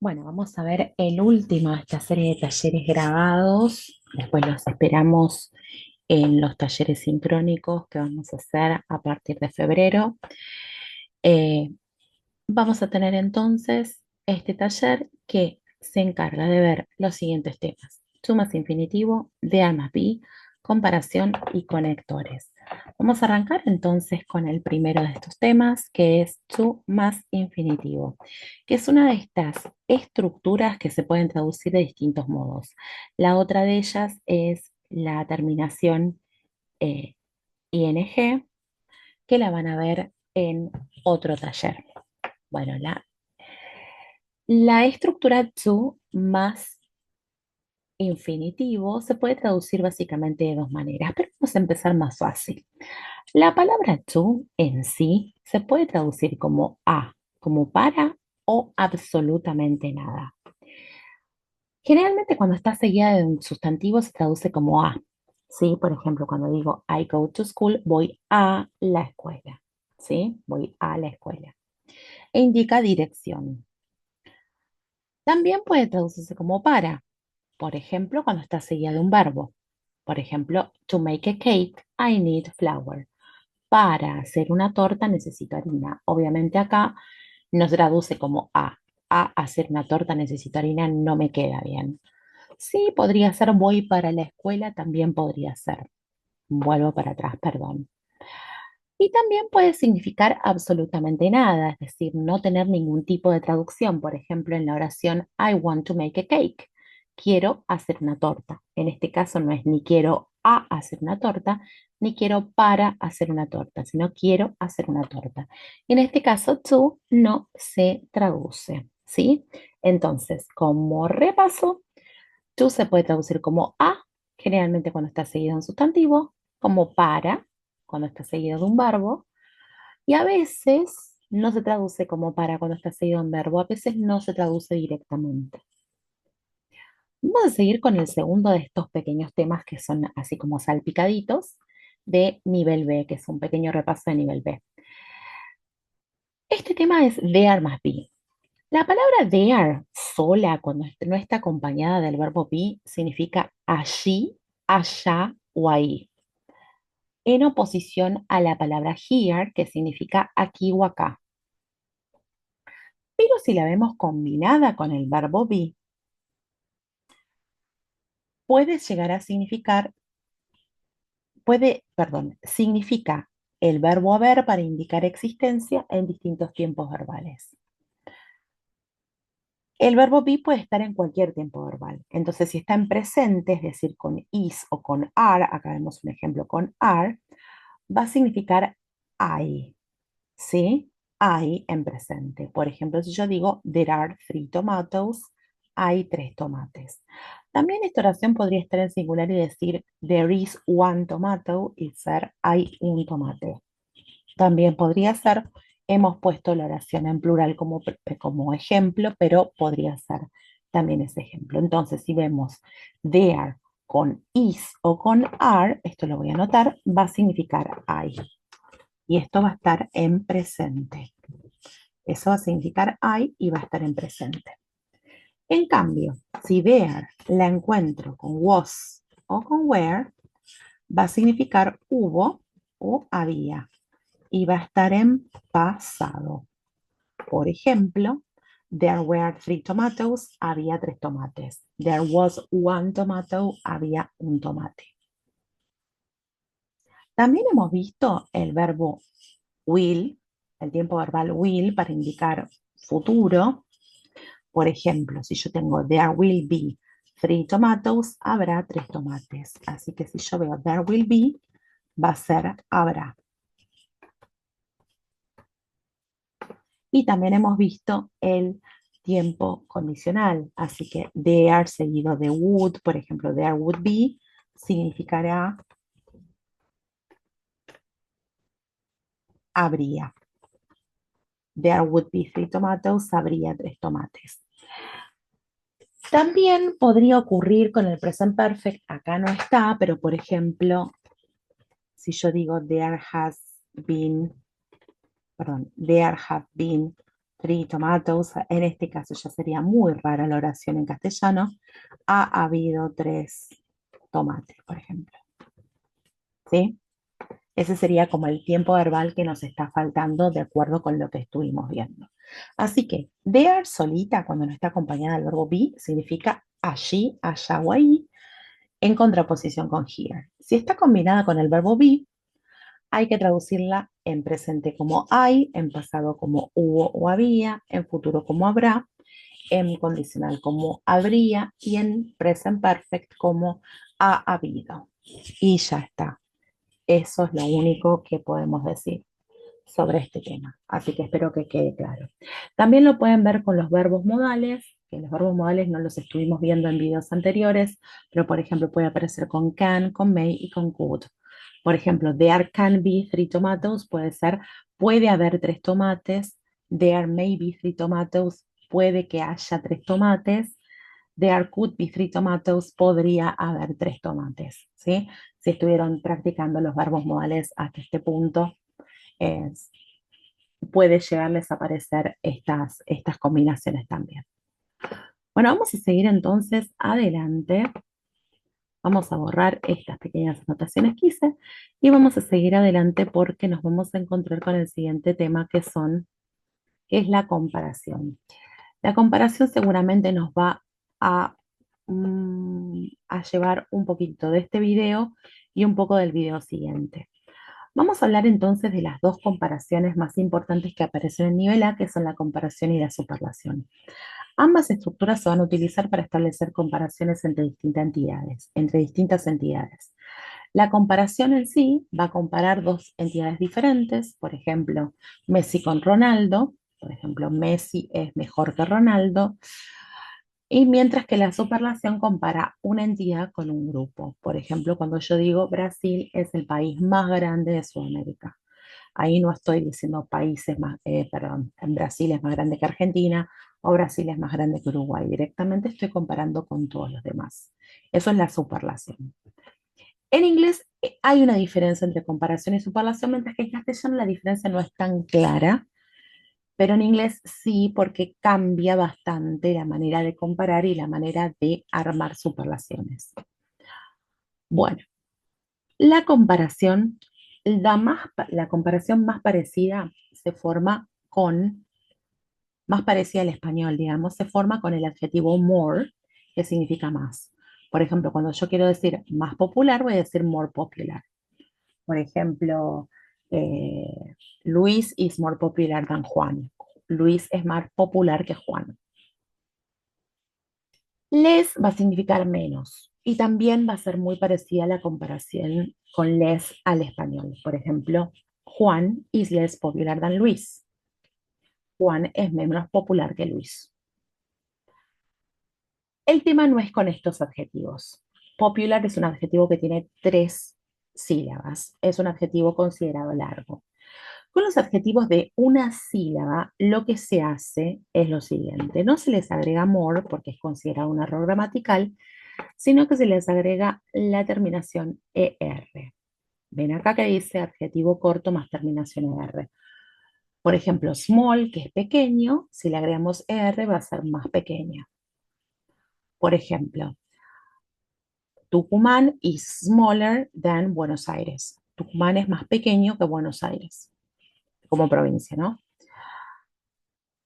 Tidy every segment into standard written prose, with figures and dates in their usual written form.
Bueno, vamos a ver el último de esta serie de talleres grabados. Después los esperamos en los talleres sincrónicos que vamos a hacer a partir de febrero. Eh, Vamos a tener entonces este taller que se encarga de ver los siguientes temas: sumas infinitivo, de A más B, comparación y conectores. Vamos a arrancar entonces con el primero de estos temas, que es to más infinitivo, que es una de estas estructuras que se pueden traducir de distintos modos. La otra de ellas es la terminación eh, ing, que la van a ver en otro taller. Bueno, la estructura to más infinitivo se puede traducir básicamente de dos maneras, pero vamos a empezar más fácil. La palabra to en sí se puede traducir como a, como para o absolutamente nada. Generalmente cuando está seguida de un sustantivo se traduce como a. ¿Sí? Por ejemplo, cuando digo I go to school, voy a la escuela. ¿Sí? Voy a la escuela. E indica dirección. También puede traducirse como para. Por ejemplo, cuando está seguida de un verbo. Por ejemplo, to make a cake, I need flour. Para hacer una torta necesito harina. Obviamente acá no se traduce como a. A hacer una torta necesito harina no me queda bien. Sí, podría ser voy para la escuela, también podría ser. Vuelvo para atrás, perdón. Y también puede significar absolutamente nada, es decir, no tener ningún tipo de traducción. Por ejemplo, en la oración I want to make a cake. Quiero hacer una torta. En este caso no es ni quiero a hacer una torta, ni quiero para hacer una torta, sino quiero hacer una torta. En este caso, to no se traduce, ¿sí? Entonces, como repaso, to se puede traducir como a, generalmente cuando está seguido de un sustantivo, como para, cuando está seguido de un verbo, y a veces no se traduce como para cuando está seguido de un verbo, a veces no se traduce directamente. Vamos a seguir con el segundo de estos pequeños temas que son así como salpicaditos de nivel B, que es un pequeño repaso de nivel B. Este tema es there más be. La palabra there sola, cuando no está acompañada del verbo be, significa allí, allá o ahí, en oposición a la palabra here, que significa aquí o acá. Pero si la vemos combinada con el verbo be, puede llegar a significar, significa el verbo haber para indicar existencia en distintos tiempos verbales. El verbo be puede estar en cualquier tiempo verbal. Entonces, si está en presente, es decir, con is o con are, acá vemos un ejemplo con are, va a significar hay, ¿sí? Hay en presente. Por ejemplo, si yo digo, there are 3 tomatoes, hay 3 tomates. También esta oración podría estar en singular y decir, there is 1 tomato, y ser, hay un tomate. También podría ser, hemos puesto la oración en plural como ejemplo, pero podría ser también ese ejemplo. Entonces, si vemos there con is o con are, esto lo voy a anotar, va a significar hay. Y esto va a estar en presente. Eso va a significar hay y va a estar en presente. En cambio, si there la encuentro con was o con were, va a significar hubo o había y va a estar en pasado. Por ejemplo, there were 3 tomatoes, había 3 tomates. There was 1 tomato, había un tomate. También hemos visto el verbo will, el tiempo verbal will para indicar futuro. Por ejemplo, si yo tengo there will be 3 tomatoes, habrá 3 tomates. Así que si yo veo there will be, va a ser habrá. Y también hemos visto el tiempo condicional. Así que there seguido de would, por ejemplo, there would be, significará habría. There would be 3 tomatoes, habría 3 tomates. También podría ocurrir con el present perfect, acá no está, pero por ejemplo, si yo digo there have been three tomatoes. En este caso ya sería muy rara la oración en castellano. Ha habido 3 tomates, por ejemplo. ¿Sí? Ese sería como el tiempo verbal que nos está faltando de acuerdo con lo que estuvimos viendo. Así que there solita, cuando no está acompañada del verbo be, significa allí, allá o ahí, en contraposición con here. Si está combinada con el verbo be, hay que traducirla en presente como hay, en pasado como hubo o había, en futuro como habrá, en condicional como habría y en present perfect como ha habido. Y ya está. Eso es lo único que podemos decir sobre este tema. Así que espero que quede claro. También lo pueden ver con los verbos modales, que los verbos modales no los estuvimos viendo en videos anteriores, pero por ejemplo puede aparecer con can, con may y con could. Por ejemplo, there can be 3 tomatoes puede ser puede haber 3 tomates, there may be 3 tomatoes, puede que haya 3 tomates, there could be 3 tomatoes, podría haber 3 tomates, ¿sí? Si estuvieron practicando los verbos modales hasta este punto, es, puede llegarles a aparecer estas combinaciones también. Bueno, vamos a seguir entonces adelante. Vamos a borrar estas pequeñas anotaciones que hice y vamos a seguir adelante porque nos vamos a encontrar con el siguiente tema que es la comparación. La comparación seguramente nos va a, a llevar un poquito de este video y un poco del video siguiente. Vamos a hablar entonces de las 2 comparaciones más importantes que aparecen en nivel A, que son la comparación y la superlación. Ambas estructuras se van a utilizar para establecer comparaciones entre distintas entidades. La comparación en sí va a comparar 2 entidades diferentes, por ejemplo, Messi con Ronaldo, por ejemplo, Messi es mejor que Ronaldo, y mientras que la superlación compara una entidad con un grupo. Por ejemplo, cuando yo digo Brasil es el país más grande de Sudamérica. Ahí no estoy diciendo países más, perdón, Brasil es más grande que Argentina o Brasil es más grande que Uruguay. Directamente estoy comparando con todos los demás. Eso es la superlación. En inglés hay una diferencia entre comparación y superlación, mientras que en castellano la diferencia no es tan clara, pero en inglés sí, porque cambia bastante la manera de comparar y la manera de armar superlaciones. Bueno, la comparación, la comparación más parecida se forma más parecida al español, digamos, se forma con el adjetivo more, que significa más. Por ejemplo, cuando yo quiero decir más popular, voy a decir more popular. Por ejemplo, Luis is more popular than Juan. Luis es más popular que Juan. Les va a significar menos y también va a ser muy parecida la comparación con les al español. Por ejemplo, Juan is less popular than Luis. Juan es menos popular que Luis. El tema no es con estos adjetivos. Popular es un adjetivo que tiene 3 sílabas. Es un adjetivo considerado largo. Con los adjetivos de una sílaba, lo que se hace es lo siguiente. No se les agrega more porque es considerado un error gramatical, sino que se les agrega la terminación ER. Ven acá que dice adjetivo corto más terminación ER. Por ejemplo, small, que es pequeño, si le agregamos ER va a ser más pequeña. Por ejemplo, Tucumán is smaller than Buenos Aires. Tucumán es más pequeño que Buenos Aires, como provincia, ¿no?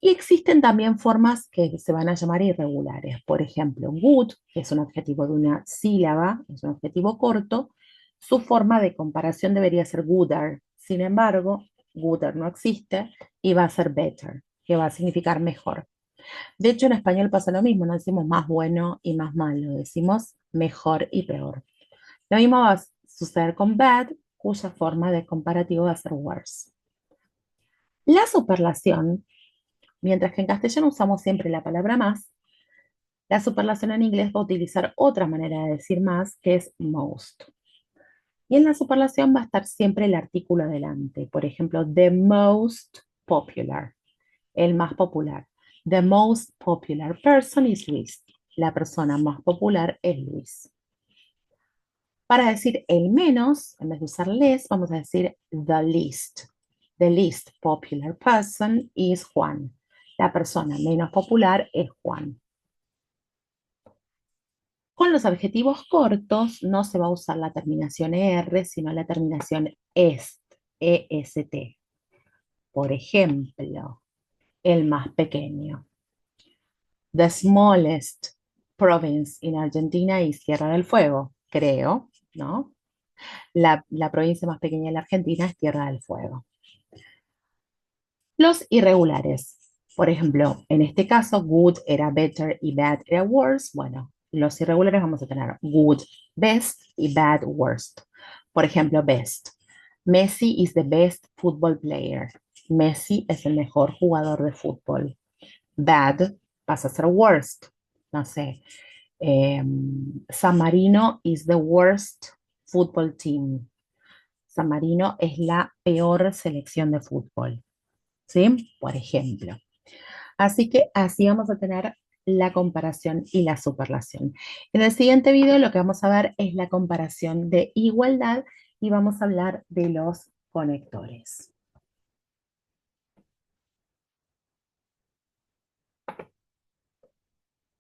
Y existen también formas que se van a llamar irregulares. Por ejemplo, good, que es un adjetivo de una sílaba, es un adjetivo corto, su forma de comparación debería ser gooder. Sin embargo, gooder no existe y va a ser better, que va a significar mejor. De hecho, en español pasa lo mismo, no decimos más bueno y más malo, decimos mejor y peor. Lo mismo va a suceder con bad, cuya forma de comparativo va a ser worse. La superlación, mientras que en castellano usamos siempre la palabra más, la superlación en inglés va a utilizar otra manera de decir más, que es most. Y en la superlación va a estar siempre el artículo adelante. Por ejemplo, the most popular, el más popular. The most popular person is Luis. La persona más popular es Luis. Para decir el menos, en vez de usar less, vamos a decir the least. The least popular person is Juan. La persona menos popular es Juan. Con los adjetivos cortos no se va a usar la terminación ER, sino la terminación EST, EST. Por ejemplo, el más pequeño. The smallest province in Argentina is Tierra del Fuego, creo, ¿no? La provincia más pequeña de la Argentina es Tierra del Fuego. Los irregulares. Por ejemplo, en este caso, good era better y bad era worse. Bueno, los irregulares vamos a tener good, best y bad, worst. Por ejemplo, best. Messi is the best football player. Messi es el mejor jugador de fútbol. Bad pasa a ser worst. No sé. San Marino is the worst football team. San Marino es la peor selección de fútbol. ¿Sí? Por ejemplo. Así que así vamos a tener la comparación y la superlación. En el siguiente video lo que vamos a ver es la comparación de igualdad y vamos a hablar de los conectores.